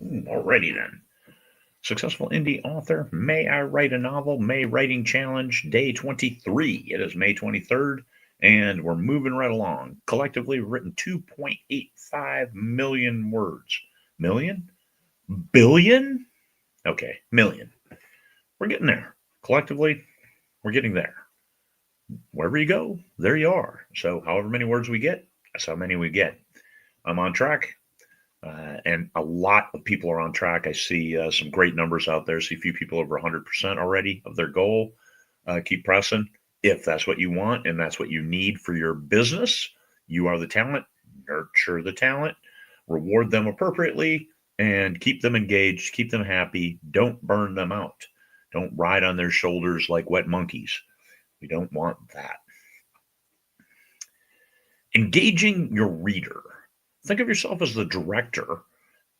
Alrighty then. Successful indie author, May I Write a Novel? May Writing Challenge, day 23. It is May 23rd, and we're moving right along. Collectively written 2.85 million words. Million? Billion? Okay, million. We're getting there. Collectively, we're getting there. Wherever you go, there you are. So, however many words we get, that's how many we get. I'm on track. And a lot of people are on track. I see some great numbers out there. I see a few people over 100% already of their goal. Keep pressing. If that's what you want and that's what you need for your business, you are the talent. Nurture the talent, reward them appropriately, and keep them engaged, keep them happy. Don't burn them out. Don't ride on their shoulders like wet monkeys. We don't want that. Engaging your reader. Think of yourself as the director,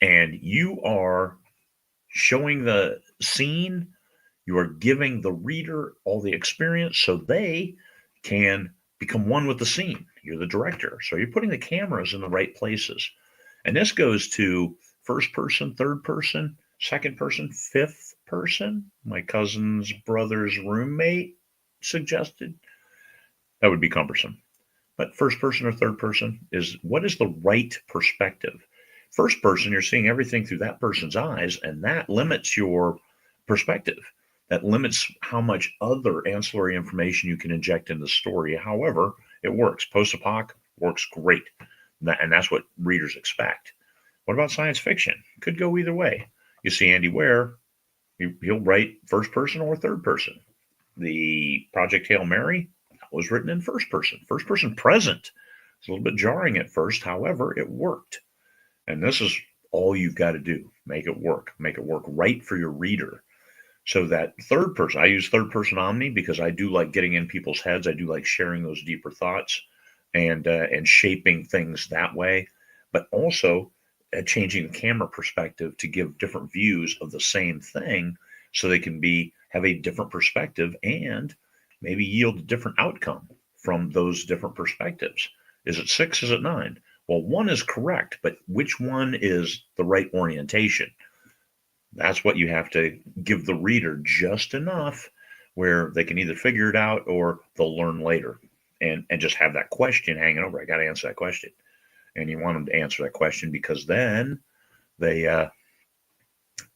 and you are showing the scene. You are giving the reader all the experience so they can become one with the scene. You're the director. So you're putting the cameras in the right places. And this goes to first person, third person, second person, fifth person. My cousin's brother's roommate suggested that would be cumbersome. But first person or third person is what is the right perspective? First person, you're seeing everything through that person's eyes, and that limits your perspective. That limits how much other ancillary information you can inject in the story. However, it works. Post-apoc works great, and that's what readers expect. What about science fiction? Could go either way. You see Andy Weir, he'll write first person or third person. The Project Hail Mary, was written in first person present. It's a little bit jarring at first. However, it worked. And this is all you've got to do. Make it work right for your reader. So that third person, I use third person omni because I do like getting in people's heads. I do like sharing those deeper thoughts and shaping things that way, but also changing the camera perspective to give different views of the same thing so they can have a different perspective and maybe yield a different outcome from those different perspectives. Is it 6? Is it 9? Well, one is correct, but which one is the right orientation? That's what you have to give the reader just enough where they can either figure it out or they'll learn later and just have that question hanging over. I got to answer that question. And you want them to answer that question because then they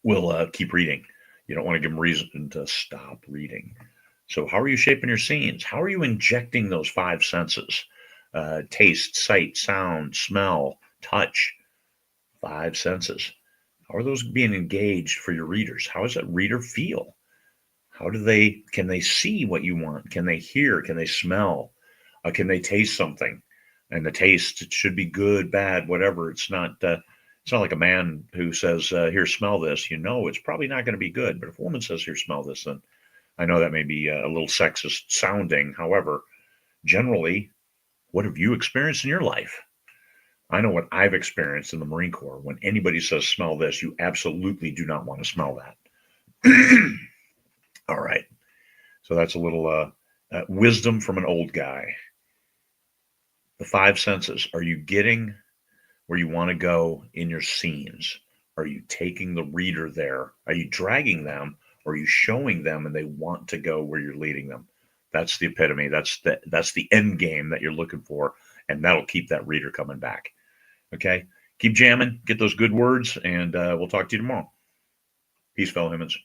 will keep reading. You don't want to give them reason to stop reading. So how are you shaping your scenes? How are you injecting those 5 senses? Taste, sight, sound, smell, touch, 5 senses. How are those being engaged for your readers? How does that reader feel? Can they see what you want? Can they hear? Can they smell? Can they taste something? And the taste, it should be good, bad, whatever. It's not like a man who says, here, smell this. It's probably not going to be good. But if a woman says, here, smell this, then I know that may be a little sexist sounding. However, generally, what have you experienced in your life? I know what I've experienced in the Marine Corps. When anybody says, smell this, you absolutely do not want to smell that. All right. So that's a little wisdom from an old guy. The 5 senses. Are you getting where you want to go in your scenes? Are you taking the reader there? Are you dragging them? Or are you showing them and they want to go where you're leading them? That's the epitome. That's the end game that you're looking for. And that'll keep that reader coming back. Okay? Keep jamming. Get those good words. And we'll talk to you tomorrow. Peace, fellow humans.